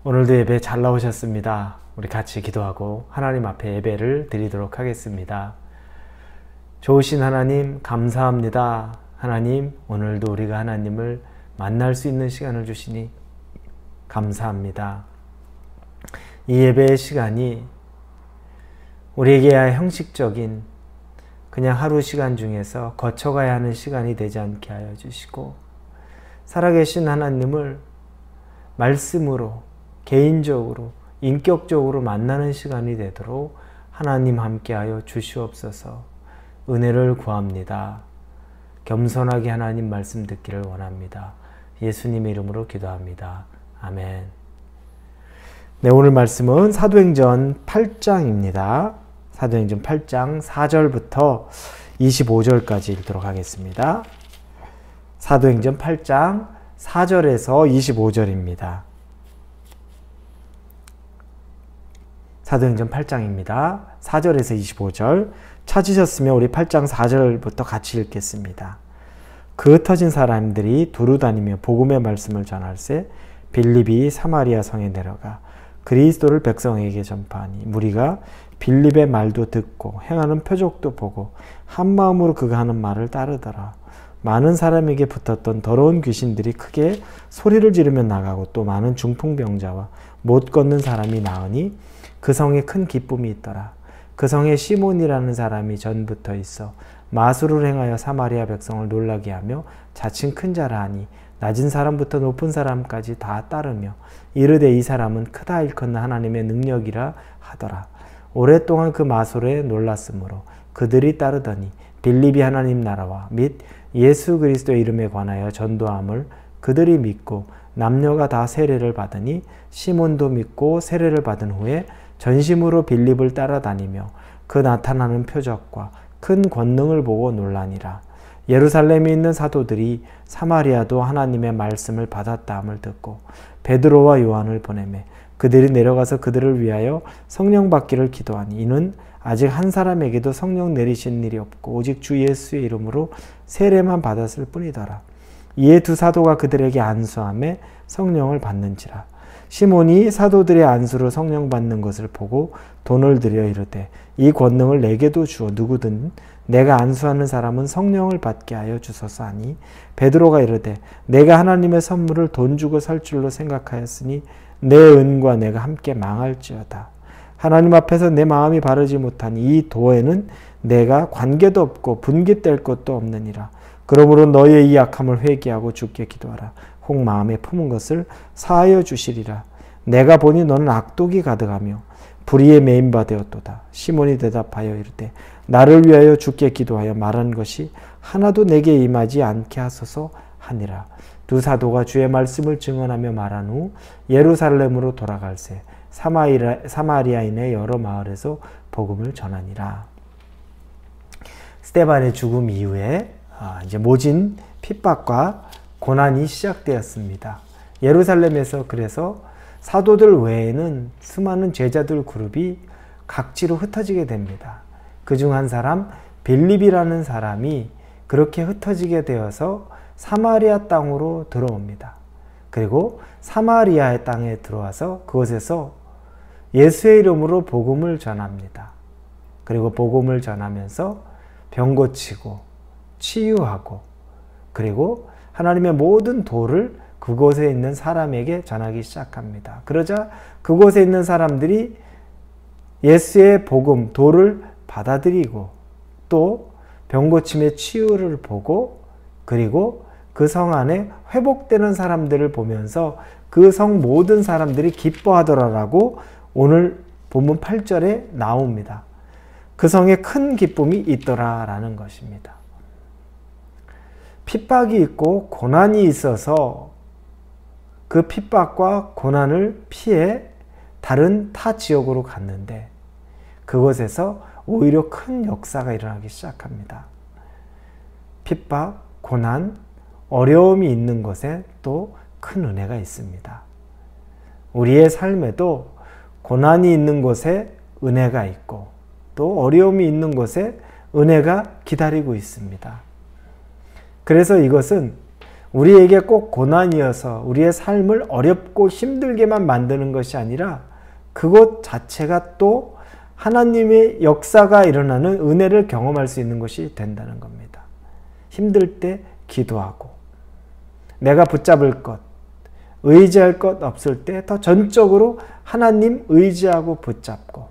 오늘도 예배 잘 나오셨습니다. 우리 같이 기도하고 하나님 앞에 예배를 드리도록 하겠습니다. 좋으신 하나님 감사합니다. 하나님 오늘도 우리가 하나님을 만날 수 있는 시간을 주시니 감사합니다. 이 예배의 시간이 우리에게 형식적인 그냥 하루 시간 중에서 거쳐가야 하는 시간이 되지 않게 하여 주시고 살아계신 하나님을 말씀으로 개인적으로 인격적으로 만나는 시간이 되도록 하나님 함께하여 주시옵소서. 은혜를 구합니다. 겸손하게 하나님 말씀 듣기를 원합니다. 예수님의 이름으로 기도합니다. 아멘. 네, 오늘 말씀은 사도행전 8장입니다. 사도행전 8장 4절부터 25절까지 읽도록 하겠습니다. 사도행전 8장 4절에서 25절입니다. 사도행전 8장입니다. 4절에서 25절 찾으셨으면 우리 8장 4절부터 같이 읽겠습니다. 그 흩어진 사람들이 두루 다니며 복음의 말씀을 전할세 빌립이 사마리아 성에 내려가 그리스도를 백성에게 전파하니 무리가 빌립의 말도 듣고 행하는 표적도 보고 한 마음으로 그가 하는 말을 따르더라. 많은 사람에게 붙었던 더러운 귀신들이 크게 소리를 지르며 나가고 또 많은 중풍병자와 못 걷는 사람이 나으니 그 성에 큰 기쁨이 있더라. 그 성에 시몬이라는 사람이 전부터 있어 마술을 행하여 사마리아 백성을 놀라게 하며 자칭 큰 자라 하니 낮은 사람부터 높은 사람까지 다 따르며 이르되 이 사람은 크다 일컫는 하나님의 능력이라 하더라. 오랫동안 그 마술에 놀랐으므로 그들이 따르더니 빌립이 하나님 나라와 및 예수 그리스도의 이름에 관하여 전도함을 그들이 믿고 남녀가 다 세례를 받으니 시몬도 믿고 세례를 받은 후에 전심으로 빌립을 따라다니며 그 나타나는 표적과 큰 권능을 보고 놀라니라. 예루살렘에 있는 사도들이 사마리아도 하나님의 말씀을 받았다함을 듣고 베드로와 요한을 보내매 그들이 내려가서 그들을 위하여 성령 받기를 기도하니 이는 아직 한 사람에게도 성령 내리신 일이 없고 오직 주 예수의 이름으로 세례만 받았을 뿐이더라. 이에 두 사도가 그들에게 안수하며 성령을 받는지라. 시몬이 사도들의 안수로 성령 받는 것을 보고 돈을 들여 이르되 이 권능을 내게도 주어 누구든 내가 안수하는 사람은 성령을 받게 하여 주소서 하니 베드로가 이르되 내가 하나님의 선물을 돈 주고 살 줄로 생각하였으니 내 은과 내가 함께 망할지어다. 하나님 앞에서 내 마음이 바르지 못하니 이 도에는 내가 관계도 없고 분깃될 것도 없느니라. 그러므로 너의 이 약함을 회개하고 주께 기도하라. 혹 마음에 품은 것을 사하여 주시리라. 내가 보니 너는 악독이 가득하며 불의에 매인 바 되었도다. 시몬이 대답하여 이르되 나를 위하여 주께 기도하여 말한 것이 하나도 내게 임하지 않게 하소서 하니라. 두 사도가 주의 말씀을 증언하며 말한 후 예루살렘으로 돌아갈새 사마리아인의 여러 마을에서 복음을 전하니라. 스데반의 죽음 이후에 이제 모진 핍박과 고난이 시작되었습니다. 예루살렘에서 그래서 사도들 외에는 수많은 제자들 그룹이 각지로 흩어지게 됩니다. 그중 한 사람 빌립이라는 사람이 그렇게 흩어지게 되어서 사마리아 땅으로 들어옵니다. 그리고 사마리아의 땅에 들어와서 그곳에서 예수의 이름으로 복음을 전합니다. 그리고 복음을 전하면서 병 고치고 치유하고 그리고 하나님의 모든 도를 그곳에 있는 사람에게 전하기 시작합니다. 그러자 그곳에 있는 사람들이 예수의 복음, 도를 받아들이고 또 병고침의 치유를 보고 그리고 그 성 안에 회복되는 사람들을 보면서 그 성 모든 사람들이 기뻐하더라라고 오늘 본문 8절에 나옵니다. 그 성에 큰 기쁨이 있더라라는 것입니다. 핍박이 있고 고난이 있어서 그 핍박과 고난을 피해 다른 타 지역으로 갔는데 그곳에서 오히려 큰 역사가 일어나기 시작합니다. 핍박, 고난, 어려움이 있는 곳에 또 큰 은혜가 있습니다. 우리의 삶에도 고난이 있는 곳에 은혜가 있고 또 어려움이 있는 곳에 은혜가 기다리고 있습니다. 그래서 이것은 우리에게 꼭 고난이어서 우리의 삶을 어렵고 힘들게만 만드는 것이 아니라 그것 자체가 또 하나님의 역사가 일어나는 은혜를 경험할 수 있는 것이 된다는 겁니다. 힘들 때 기도하고 내가 붙잡을 것, 의지할 것 없을 때 더 전적으로 하나님 의지하고 붙잡고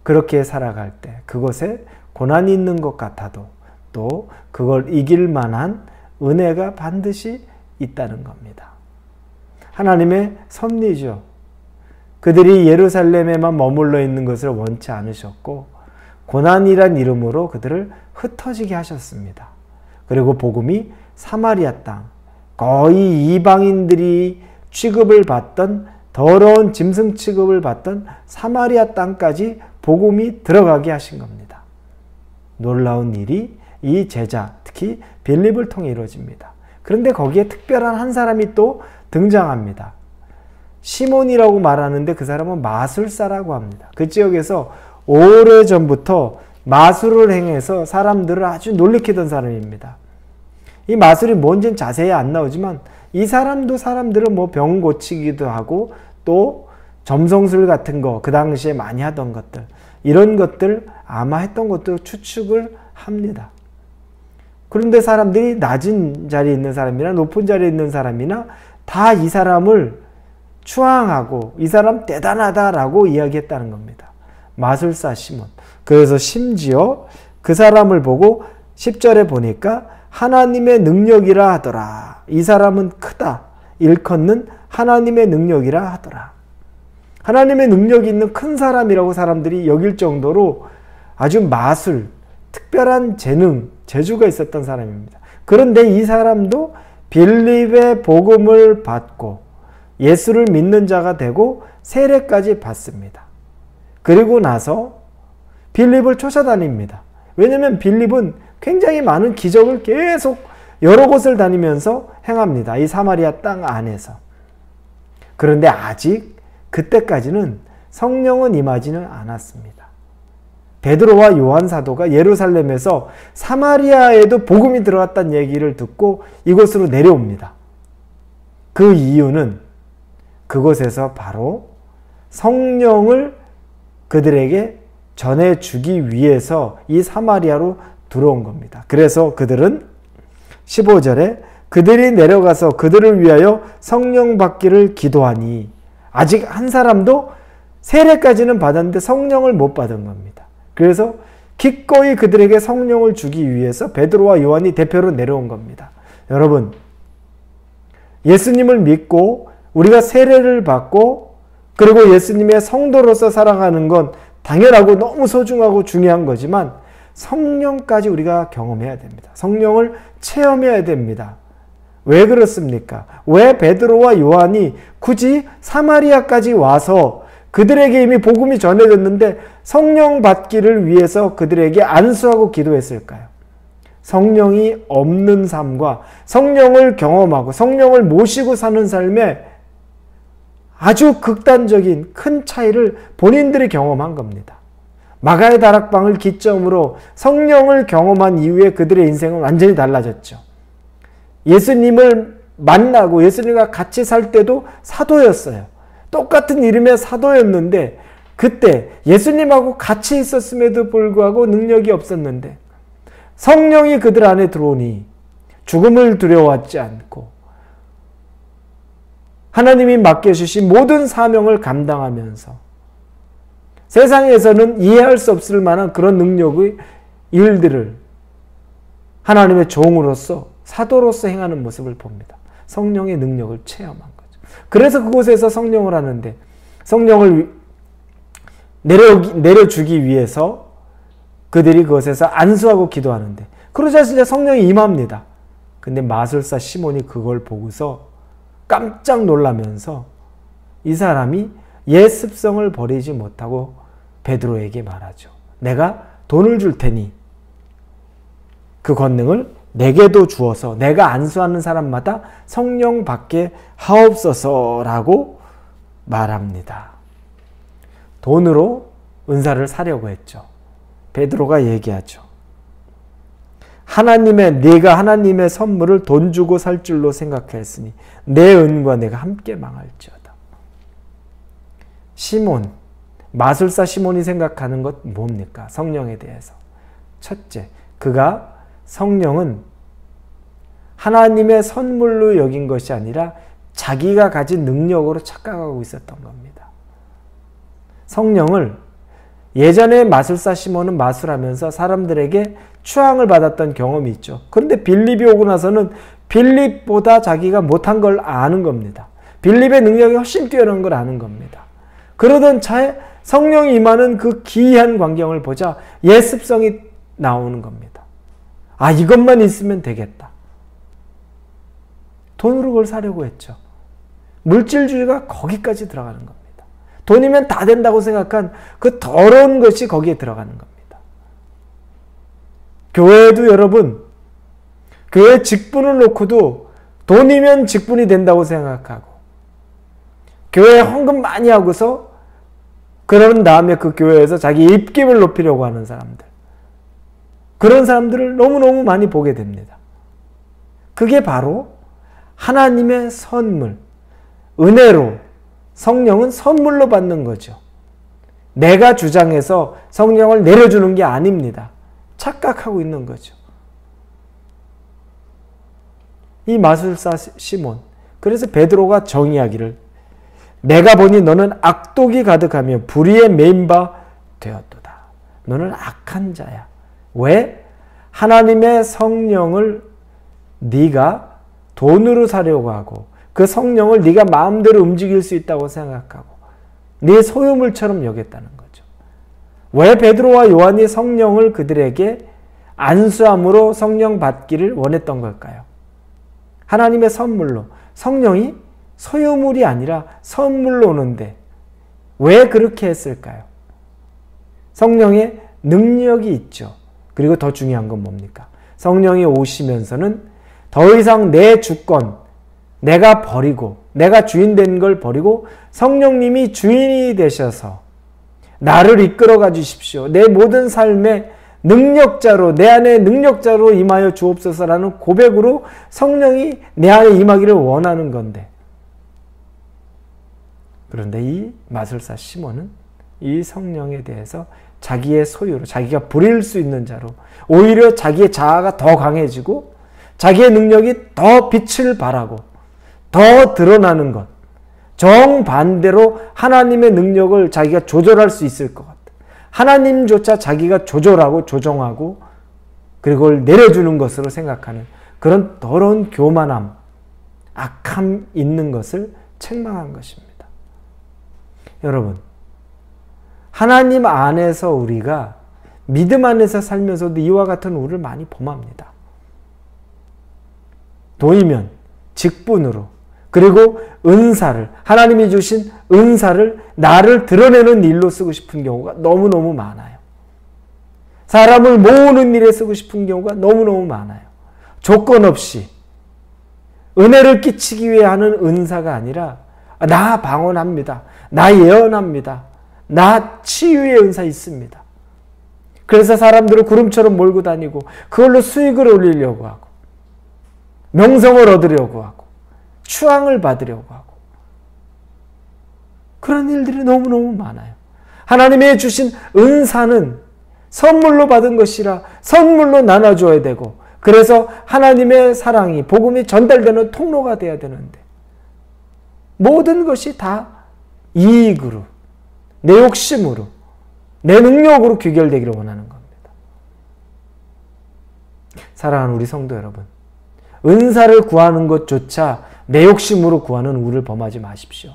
그렇게 살아갈 때 그것에 고난이 있는 것 같아도 또 그걸 이길 만한 은혜가 반드시 있다는 겁니다. 하나님의 섭리죠. 그들이 예루살렘에만 머물러 있는 것을 원치 않으셨고 고난이란 이름으로 그들을 흩어지게 하셨습니다. 그리고 복음이 사마리아 땅, 거의 이방인들이 취급을 받던 더러운 짐승 취급을 받던 사마리아 땅까지 복음이 들어가게 하신 겁니다. 놀라운 일이 이 제자, 특히 빌립을 통해 이루어집니다. 그런데 거기에 특별한 한 사람이 또 등장합니다. 시몬이라고 말하는데 그 사람은 마술사라고 합니다. 그 지역에서 오래전부터 마술을 행해서 사람들을 아주 놀래키던 사람입니다. 이 마술이 뭔지는 자세히 안 나오지만 이 사람도 사람들을 병 고치기도 하고 또 점성술 같은 거 그 당시에 많이 하던 것들 이런 것들 아마 했던 것도 추측을 합니다. 그런데 사람들이 낮은 자리에 있는 사람이나 높은 자리에 있는 사람이나 다 이 사람을 추앙하고 이 사람 대단하다라고 이야기했다는 겁니다. 마술사 시몬. 그래서 심지어 그 사람을 보고 10절에 보니까 하나님의 능력이라 하더라. 이 사람은 크다. 일컫는 하나님의 능력이라 하더라. 하나님의 능력이 있는 큰 사람이라고 사람들이 여길 정도로 아주 마술, 특별한 재능, 재주가 있었던 사람입니다. 그런데 이 사람도 빌립의 복음을 받고 예수를 믿는 자가 되고 세례까지 받습니다. 그리고 나서 빌립을 쫓아다닙니다. 왜냐하면 빌립은 굉장히 많은 기적을 계속 여러 곳을 다니면서 행합니다. 이 사마리아 땅 안에서. 그런데 아직 그때까지는 성령은 임하지는 않았습니다. 베드로와 요한 사도가 예루살렘에서 사마리아에도 복음이 들어갔다는 얘기를 듣고 이곳으로 내려옵니다. 그 이유는 그곳에서 바로 성령을 그들에게 전해주기 위해서 이 사마리아로 들어온 겁니다. 그래서 그들은 15절에 그들이 내려가서 그들을 위하여 성령 받기를 기도하니 아직 한 사람도 세례까지는 받았는데 성령을 못 받은 겁니다. 그래서 기꺼이 그들에게 성령을 주기 위해서 베드로와 요한이 대표로 내려온 겁니다. 여러분, 예수님을 믿고 우리가 세례를 받고 그리고 예수님의 성도로서 살아가는 건 당연하고 너무 소중하고 중요한 거지만 성령까지 우리가 경험해야 됩니다. 성령을 체험해야 됩니다. 왜 그렇습니까? 왜 베드로와 요한이 굳이 사마리아까지 와서 그들에게 이미 복음이 전해졌는데 성령 받기를 위해서 그들에게 안수하고 기도했을까요? 성령이 없는 삶과 성령을 경험하고 성령을 모시고 사는 삶에 아주 극단적인 큰 차이를 본인들이 경험한 겁니다. 마가의 다락방을 기점으로 성령을 경험한 이후에 그들의 인생은 완전히 달라졌죠. 예수님을 만나고 예수님과 같이 살 때도 사도였어요. 똑같은 이름의 사도였는데 그때 예수님하고 같이 있었음에도 불구하고 능력이 없었는데 성령이 그들 안에 들어오니 죽음을 두려워하지 않고 하나님이 맡겨주신 모든 사명을 감당하면서 세상에서는 이해할 수 없을 만한 그런 능력의 일들을 하나님의 종으로서 사도로서 행하는 모습을 봅니다. 성령의 능력을 체험한 거죠. 그래서 그곳에서 성령을 하는데 성령을 내려주기 위해서 그들이 그것에서 안수하고 기도하는데 그러자 진짜 성령이 임합니다. 근데 마술사 시몬이 그걸 보고서 깜짝 놀라면서 이 사람이 옛 습성을 버리지 못하고 베드로에게 말하죠. 내가 돈을 줄 테니 그 권능을 내게도 주어서 내가 안수하는 사람마다 성령 받게 하옵소서라고 말합니다. 돈으로 은사를 사려고 했죠. 베드로가 얘기하죠. 네가 하나님의 선물을 돈 주고 살 줄로 생각하였으니 내 은과 내가 함께 망할지어다. 시몬, 마술사 시몬이 생각하는 것 뭡니까? 성령에 대해서. 첫째, 그가 성령은 하나님의 선물로 여긴 것이 아니라 자기가 가진 능력으로 착각하고 있었던 겁니다. 성령을 예전에 마술사 시몬은 마술하면서 사람들에게 추앙을 받았던 경험이 있죠. 그런데 빌립이 오고 나서는 빌립보다 자기가 못한 걸 아는 겁니다. 빌립의 능력이 훨씬 뛰어난 걸 아는 겁니다. 그러던 차에 성령이 임하는 그 기이한 광경을 보자 예습성이 나오는 겁니다. 아, 이것만 있으면 되겠다. 돈으로 그걸 사려고 했죠. 물질주의가 거기까지 들어가는 겁니다. 돈이면 다 된다고 생각한 그 더러운 것이 거기에 들어가는 겁니다. 교회도 여러분, 교회 직분을 놓고도 돈이면 직분이 된다고 생각하고 교회에 헌금 많이 하고서 그런 다음에 그 교회에서 자기 입김을 높이려고 하는 사람들, 그런 사람들을 너무너무 많이 보게 됩니다. 그게 바로 하나님의 선물, 은혜로 성령은 선물로 받는 거죠. 내가 주장해서 성령을 내려주는 게 아닙니다. 착각하고 있는 거죠. 이 마술사 시몬, 그래서 베드로가 정의하기를 내가 보니 너는 악독이 가득하며 불의에 매인 바 되었도다. 너는 악한 자야. 왜? 하나님의 성령을 네가 돈으로 사려고 하고 그 성령을 네가 마음대로 움직일 수 있다고 생각하고 네 소유물처럼 여겼다는 거죠. 왜 베드로와 요한이 성령을 그들에게 안수함으로 성령 받기를 원했던 걸까요? 하나님의 선물로, 성령이 소유물이 아니라 선물로 오는데 왜 그렇게 했을까요? 성령의 능력이 있죠. 그리고 더 중요한 건 뭡니까? 성령이 오시면서는 더 이상 내 주권, 내가 버리고 내가 주인 된 걸 버리고 성령님이 주인이 되셔서 나를 이끌어가 주십시오. 내 모든 삶의 능력자로, 내 안에 능력자로 임하여 주옵소서라는 고백으로 성령이 내 안에 임하기를 원하는 건데, 그런데 이 마술사 시몬은 이 성령에 대해서 자기의 소유로, 자기가 부릴 수 있는 자로, 오히려 자기의 자아가 더 강해지고 자기의 능력이 더 빛을 발하고 더 드러나는 것, 정반대로 하나님의 능력을 자기가 조절할 수 있을 것 같아. 하나님조차 자기가 조절하고 조정하고 그리고 그걸 내려주는 것으로 생각하는 그런 더러운 교만함, 악함 있는 것을 책망한 것입니다. 여러분, 하나님 안에서 우리가 믿음 안에서 살면서도 이와 같은 우를 많이 범합니다. 돈이면 직분으로, 그리고 은사를, 하나님이 주신 은사를 나를 드러내는 일로 쓰고 싶은 경우가 너무너무 많아요. 사람을 모으는 일에 쓰고 싶은 경우가 너무너무 많아요. 조건 없이 은혜를 끼치기 위해 하는 은사가 아니라 나 방언합니다. 나 예언합니다. 나 치유의 은사 있습니다. 그래서 사람들을 구름처럼 몰고 다니고 그걸로 수익을 올리려고 하고 명성을 얻으려고 하고 추앙을 받으려고 하고 그런 일들이 너무너무 많아요. 하나님의 주신 은사는 선물로 받은 것이라 선물로 나눠줘야 되고, 그래서 하나님의 사랑이, 복음이 전달되는 통로가 돼야 되는데 모든 것이 다 이익으로, 내 욕심으로, 내 능력으로 귀결되기를 원하는 겁니다. 사랑하는 우리 성도 여러분, 은사를 구하는 것조차 내 욕심으로 구하는 우를 범하지 마십시오.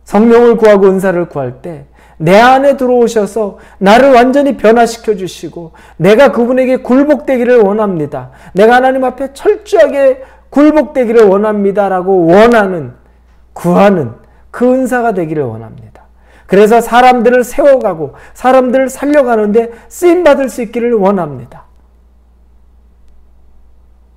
성령을 구하고 은사를 구할 때 내 안에 들어오셔서 나를 완전히 변화시켜 주시고 내가 그분에게 굴복되기를 원합니다. 내가 하나님 앞에 철저하게 굴복되기를 원합니다라고 원하는, 구하는 그 은사가 되기를 원합니다. 그래서 사람들을 세워가고 사람들을 살려가는데 쓰임받을 수 있기를 원합니다.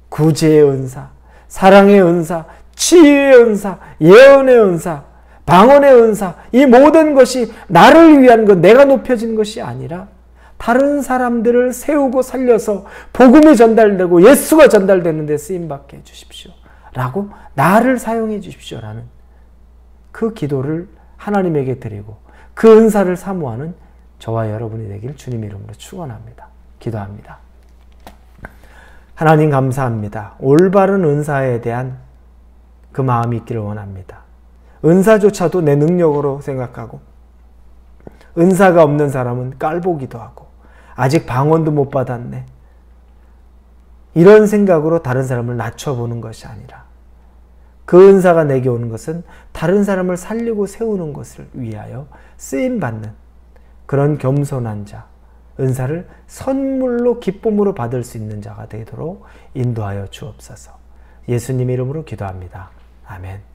구제의 은사, 사랑의 은사, 치유의 은사, 예언의 은사, 방언의 은사, 이 모든 것이 나를 위한 것, 내가 높여진 것이 아니라 다른 사람들을 세우고 살려서 복음이 전달되고 예수가 전달되는 데 쓰임받게 해주십시오. 라고 나를 사용해 주십시오라는 그 기도를 하나님에게 드리고 그 은사를 사모하는 저와 여러분이 되길 주님 이름으로 축원합니다. 기도합니다. 하나님 감사합니다. 올바른 은사에 대한 그 마음이 있기를 원합니다. 은사조차도 내 능력으로 생각하고 은사가 없는 사람은 깔보기도 하고 아직 방언도 못 받았네. 이런 생각으로 다른 사람을 낮춰보는 것이 아니라 그 은사가 내게 오는 것은 다른 사람을 살리고 세우는 것을 위하여 쓰임받는 그런 겸손한 자, 은사를 선물로 기쁨으로 받을 수 있는 자가 되도록 인도하여 주옵소서. 예수님 이름으로 기도합니다. 아멘.